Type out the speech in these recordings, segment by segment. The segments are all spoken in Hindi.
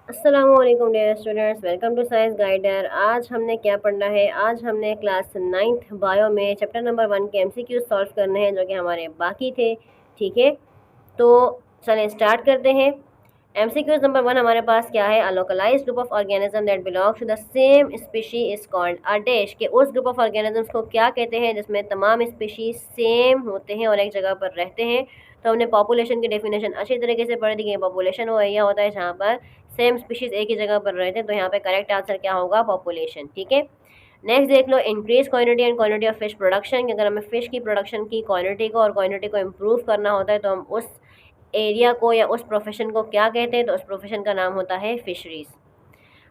अस्सलामुअलैकुम dear students, welcome to science guider. आज हमने क्या पढ़ना है? आज हमने क्लास 9th बायो में चैप्टर नंबर 1 के एमसीक्यू सॉल्व करने हैं जो कि हमारे बाकी थे। ठीक है, तो चलें स्टार्ट करते हैं। एमसीक्यूज नंबर 1 हमारे पास क्या है? A localized group of organism that belongs to the same species is called a dash. के उस ग्रुप ऑफ ऑर्गेनिजम्स को क्या कहते हैं जिसमें तमाम स्पीशीज सेम होते हैं और एक जगह पर रहते हैं। तो हमने पॉपुलेशन की डेफिनेशन अच्छी तरीके से पढ़ दी कि पॉपुलेशन वो एरिया होता है जहाँ पर सेम स्पीशीज एक ही जगह पर रहते हैं। तो यहाँ पे करेक्ट आंसर क्या होगा? पॉपुलेशन। ठीक है, नेक्स्ट देख लो, increase quantity and quality of fish production. अगर हमें फिश की प्रोडक्शन की क्वालिटी को और क्वांटिटी को इम्प्रूव करना होता है तो हम उस एरिया को या उस प्रोफेशन को क्या कहते हैं? तो उस प्रोफेशन का नाम होता है फिशरीज।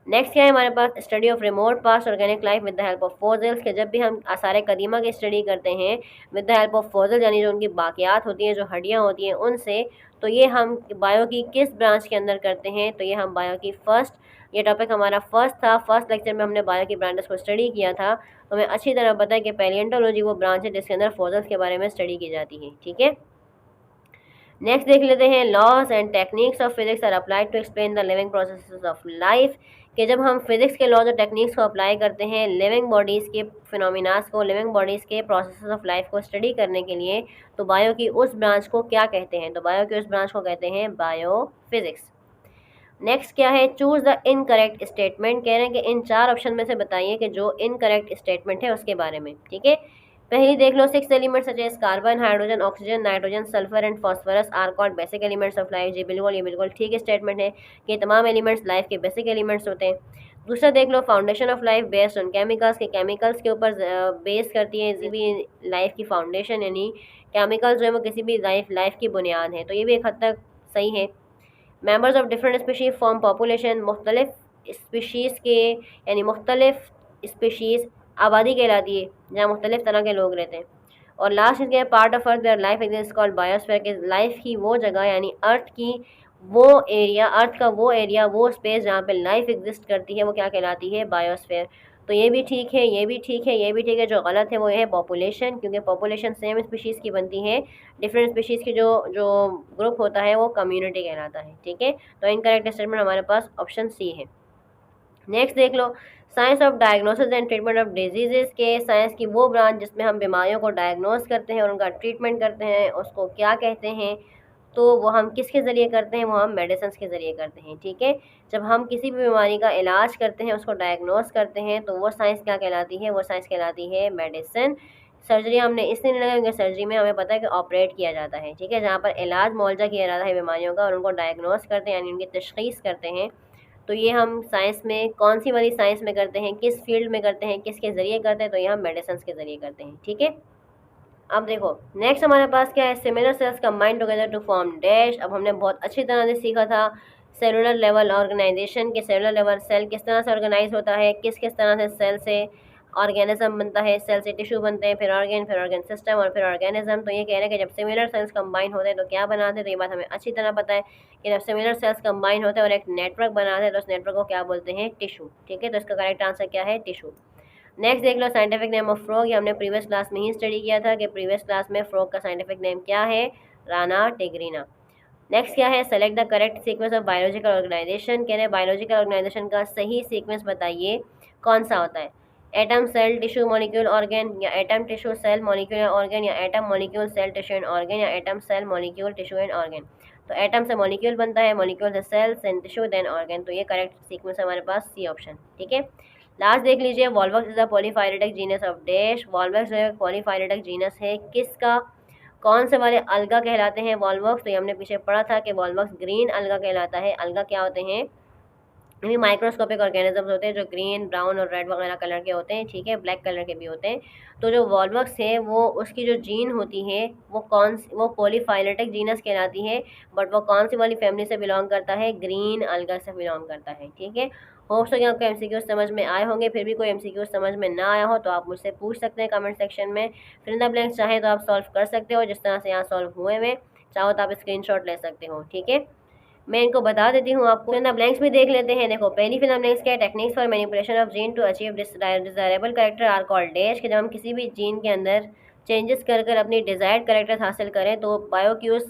नेक्स्ट क्या है हमारे पास? Study of remote past organic life with the help of fossils. के जब भी हम आसार कदीमा की स्टडी करते हैं with the help of fossil, यानी जो उनकी बाकियात होती हैं, जो हड्डियाँ होती हैं उनसे, तो ये हम बायो की किस ब्रांच के अंदर करते हैं? तो ये हम बायो की फर्स्ट, ये टॉपिक हमारा फर्स्ट था। फर्स्ट लेक्चर में हमने बायो की ब्रांचेस को स्टडी किया था। तो हमें अच्छी तरह पता है कि पैलिएंटोलॉजी वो ब्रांच है जिसके अंदर फॉसिल्स के बारे में स्टडी की जाती है। ठीक है, नेक्स्ट देख लेते हैं, laws and techniques of physics are applied to explain the living processes of life. कि जब हम फिजिक्स के लॉज और टेक्निक्स को अप्लाई करते हैं लिविंग बॉडीज़ के फिनोमिनास को, लिविंग बॉडीज़ के प्रोसेसेस ऑफ लाइफ को स्टडी करने के लिए, तो बायो की उस ब्रांच को क्या कहते हैं? तो बायो की उस ब्रांच को कहते हैं बायो फिजिक्स। नेक्स्ट क्या है? Choose the incorrect statement. कह रहे हैं कि इन चार ऑप्शन में से बताइए कि जो इनकरेक्ट स्टेटमेंट है उसके बारे में। ठीक है, पहली देख लो, 6 elements such as carbon, hydrogen, oxygen, nitrogen, sulphur and phosphorus are called basic elements of life. जी बिल्कुल, ये बिल्कुल ठीक स्टेटमेंट है कि तमाम एलिमेंट्स लाइफ के बेसिक एलिमेंट्स होते हैं। दूसरा देख लो, foundation of life based on chemicals. के केमिकल्स के ऊपर बेस करती है किसी भी लाइफ की फाउंडेशन, यानी केमिकल्स जो है वो किसी भी लाइफ की बुनियाद है। तो ये भी एक हद तक सही है। Members of different species form population. मुख्तलिफ स्पीशीज़ के, यानी मुख्तलिफ स्पीशीज़ आबादी कहलाती है जहाँ मुख्तलिफ तरह के लोग रहते हैं। और लास्ट इसके part of earth where life exist called biosphere. के लाइफ की वो जगह, यानी अर्थ की वो एरिया, अर्थ का वो एरिया, वो स्पेस जहाँ पे लाइफ एग्जिस्ट करती है वो क्या कहलाती है? बायोस्फीयर। तो ये भी ठीक है, ये भी ठीक है, ये भी ठीक है। जो गलत है वो ये है पॉपुलेशन, क्योंकि पॉपुलेशन सेम स्पीशीज़ की बनती है, डिफरेंट स्पीशीज़ की जो जो ग्रुप होता है वो कम्युनिटी कहलाता है। ठीक है, तो इनकरेक्ट स्टेटमेंट हमारे पास ऑप्शन सी है। नेक्स्ट देख लो, science of diagnosis and treatment of disease. के साइंस की वो ब्रांच जिसमें हम बीमारियों को डायग्नोस करते हैं और उनका ट्रीटमेंट करते हैं, उसको क्या कहते हैं? तो वो हम किसके ज़रिए करते हैं? वो हम मेडिसिन के ज़रिए करते हैं। ठीक है, जब हम किसी भी बीमारी का इलाज करते हैं, उसको डायग्नोस करते हैं, तो वो साइंस क्या कहलाती है? वो साइंस कहलाती है मेडिसिन। सर्जरी हमने इसलिए नहीं लगा क्योंकि सर्जरी में हमें पता है कि ऑपरेट किया जाता है। ठीक है, जहाँ पर इलाज मुआवजा किया जाता है बीमारियों का और उनको डायग्नोस करते हैं, यानी उनकी तशख़ीस करते हैं। तो ये हम साइंस में कौन सी वाली साइंस में करते हैं, किस फील्ड में करते हैं, किसके ज़रिए करते हैं? तो ये हम मेडिसिन के ज़रिए करते हैं। ठीक है, अब देखो नेक्स्ट हमारे पास क्या है? Similar cells combine together to form dash. अब हमने बहुत अच्छी तरह से सीखा था सेलुलर लेवल ऑर्गेनाइजेशन के, सेलुलर लेवल सेल किस तरह से ऑर्गेनाइज होता है, किस किस तरह से सेल से ऑर्गेनिज्म बनता है, सेल से टिश्यू बनते हैं, फिर ऑर्गन सिस्टम और फिर ऑर्गेनिज्म। तो ये कह रहे हैं कि जब सिमिलर सेल्स कंबाइन होते हैं तो क्या बनाते हैं? तो ये बात हमें अच्छी तरह पता है कि जब सिमिलर सेल्स कंबाइन होते हैं और एक नेटवर्क बनाते हैं तो उस नेटवर्क को क्या बोलते हैं? टिश्यू। ठीक है, तो इसका करेक्ट आंसर क्या है? टिश्यू। नेक्स्ट देख लो, साइंटिफिक नेम ऑफ फ्रॉग। ये हमने प्रीवियस क्लास में ही स्टडी किया था कि प्रीवियस क्लास में फ्रॉग का साइंटिफिक नेम क्या है? Rana tigrina. नेक्स्ट क्या है? Select the correct sequence of biological organisation. कह रहे हैं बायोलॉजिकल ऑर्गेनाइजेशन का सही सीक्वेंस बताइए, कौन सा होता है? Atom, cell, tissue, molecule, organ, या एटम, टिश्यू, सेल, मॉलिक्यूल या ऑर्गन, या atom, molecule, cell, tissue and organ, या atom, cell, molecule, tissue and organ. तो एटम से मॉलिक्यूल बनता है, मॉलिक्यूल से cell, cell tissue then organ. तो ये करेक्ट सीक्वेंस है हमारे पास, सी ऑप्शन। ठीक है, लास्ट देख लीजिए, Volvox is a polyphyletic genus of dash. Volvox जो है पॉलीफाइलेटिक जीनस है किसका? कौन से वाले अलगा कहलाते हैं वॉल्वक्स? तो ये हमने पीछे पढ़ा था कि वॉल्वक्स ग्रीन अलगा कहलाता है। अलगा क्या होते हैं? ये माइक्रोस्कोपिक ऑर्गेनिजम्स होते हैं जो ग्रीन, ब्राउन और रेड वगैरह कलर के होते हैं। ठीक है, ब्लैक कलर के भी होते हैं। तो जो वॉल्वक्स है वो, उसकी जो जीन होती है वो वो पॉलीफाइलेटिक जीनस कहलाती है। बट वो कौन सी वाली फैमिली से बिलोंग करता है? ग्रीन अलगा से बिलोंग करता है। ठीक है, होप्स हो कि आपको एमसीक्यू समझ में आए होंगे। फिर भी कोई एमसीक्यू समझ में ना आया हो तो आप मुझसे पूछ सकते हैं कमेंट सेक्शन में। फिर इन द ब्लैंक्स चाहे तो आप सॉल्व कर सकते हो जिस तरह से यहाँ सॉल्व हुए हुए, चाहो तो आप स्क्रीनशॉट ले सकते हो। ठीक है, मैं इनको बता देती हूँ आपको। फिर ब्लैंक्स भी देख लेते हैं। देखो पहली फिर ब्लैंक्स क्या है? Techniques for manipulation of gene to achieve desirable character are called dash. कि जब हम किसी भी जीन के अंदर चेंजेस कर कर अपनी डिज़ायर्ड कैरेक्टर्स हासिल करें तो बायो की उस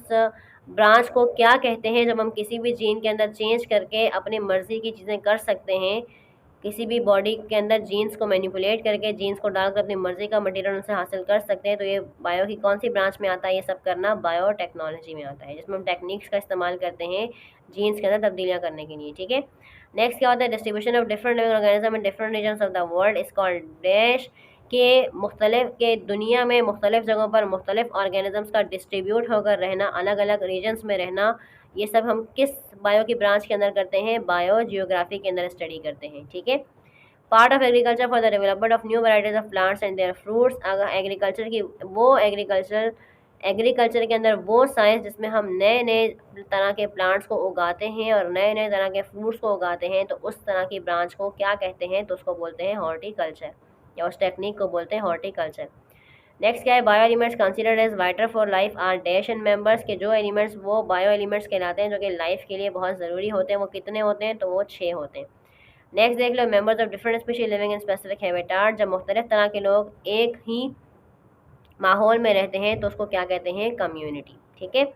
ब्रांच को क्या कहते हैं जब हम किसी भी जीन के अंदर चेंज करके अपनी मर्जी की चीज़ें कर सकते हैं, किसी भी बॉडी के अंदर जीन्स को मैनिपुलेट करके जीन्स को डालकर अपनी मर्जी का मटेरियल उनसे हासिल कर सकते हैं। तो ये बायो की कौन सी ब्रांच में आता है? ये सब करना बायोटेक्नोलॉजी में आता है, जिसमें हम टेक्निक्स का इस्तेमाल करते हैं जीन्स के अंदर तब्दीलियाँ करने के लिए। ठीक है, नेक्स्ट क्या होता है? Distribution of different living organism in different regions of the world is called dash. के मुख्तलिफ के दुनिया में मुख्तलिफ जगहों पर मुख्तलिफ ऑर्गेनिजम्स का डिस्ट्रीब्यूट होकर रहना, अलग अलग रीजन्स में रहना, ये सब हम किस बायो की ब्रांच के अंदर करते हैं? बायो जियोग्राफी के अंदर स्टडी करते हैं। ठीक है, part of agriculture for the development of new varieties of plants and their fruits. अगर एग्रीकल्चर के अंदर वो साइंस जिसमें हम नए नए तरह के प्लांट्स को उगाते हैं और नए नए तरह के फ्रूट्स को उगाते हैं, तो उस तरह की ब्रांच को क्या कहते हैं? तो उसको बोलते हैं हॉर्टिकल्चर, या उस टेक्निक को बोलते हैं हॉर्टिकल्चर। नेक्स्ट क्या है? Bio elements considered as vital for life are dash and members, के जो एलिमेंट्स वो बायो एलिमेंट्स कहलाते हैं जो कि लाइफ के लिए बहुत ज़रूरी होते हैं, वो कितने होते हैं? तो वो 6 होते हैं। नेक्स्ट देख लो, members of different species living in specific habitat. जब मुख्तलिफ तरह के लोग एक ही माहौल में रहते हैं तो उसको क्या कहते हैं? कम्युनिटी। ठीक है,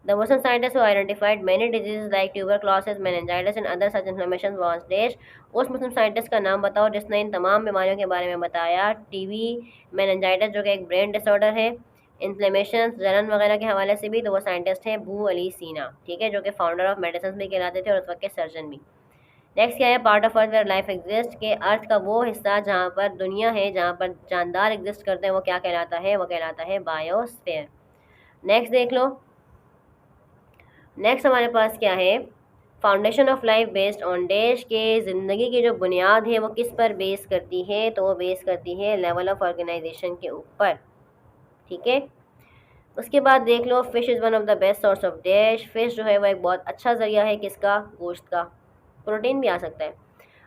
the Muslim scientist who identified many disease like tuberculosis, meningitis and other such inflammation was dash. उस मुस्लिम साइंटिस्ट का नाम बताओ जिसने इन तमाम बीमारियों के बारे में बताया। टीबी, मेनिंजाइटिस जो कि एक ब्रेन डिसऑर्डर है, इन्फ्लेमेशन जलन वगैरह के हवाले से भी, तो वो साइंटिस्ट हैं अबू अली सीना। ठीक है, जो कि फाउंडर ऑफ मेडिसिन भी कहलाते थे और उस वक्त के सर्जन भी। नेक्स्ट क्या है? Part of earth where life exist, के अर्थ का वो हिस्सा जहाँ पर दुनिया है, जहाँ पर जानदार एग्जिस्ट करते हैं, वो क्या कहलाता है? वो कहलाता है बायोस्फीयर। नेक्स्ट देख लो, नेक्स्ट हमारे पास क्या है? Foundation of life based on dash, के ज़िंदगी की जो बुनियाद है वो किस पर बेस करती है? तो वो बेस करती है लेवल ऑफ ऑर्गेनाइजेशन के ऊपर। ठीक है, उसके बाद देख लो, fish is one of the best source of dash. Fish जो है वो एक बहुत अच्छा ज़रिया है किसका? गोश्त का, प्रोटीन भी आ सकता है।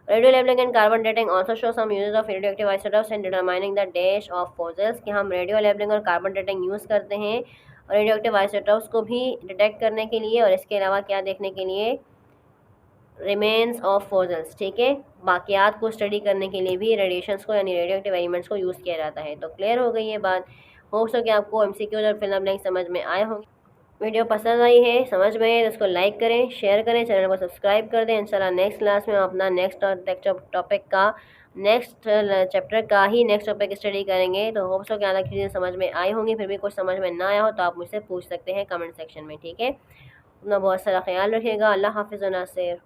Radio labelling and carbon dating also show some use of radioactive isotopes in determining the dash of fossils, कि हम रेडियो लेबलिंग और कार्बन डेटिंग यूज़ करते हैं और रेडियोएक्टिव आइसोटोप्स को भी डिटेक्ट करने के लिए, और इसके अलावा क्या देखने के लिए? Remains of fossils. ठीक है, बाकियात को स्टडी करने के लिए भी रेडिएशंस को यानी रेडियोएक्टिव एलिमेंट्स को यूज़ किया जाता है। तो क्लियर हो गई ये बात। हो सके आपको एमसीक्यूज और फिल इन द ब्लैंक समझ में आए होंगे। वीडियो पसंद आई है, समझ में है तो उसको लाइक करें, शेयर करें, चैनल को सब्सक्राइब कर दें। इंशाल्लाह नेक्स्ट क्लास में हम अपना नेक्स्ट टॉपिक का नेक्स्ट चैप्टर का ही नेक्स्ट टॉपिक स्टडी करेंगे। तो होप्स हो कि अलग चीज़ें समझ में आई होंगी। फिर भी कुछ समझ में ना आया हो तो आप मुझसे पूछ सकते हैं कमेंट सेक्शन में। ठीक है, अपना बहुत सारा ख्याल रखिएगा। अल्लाह हाफिज़ व नासिर।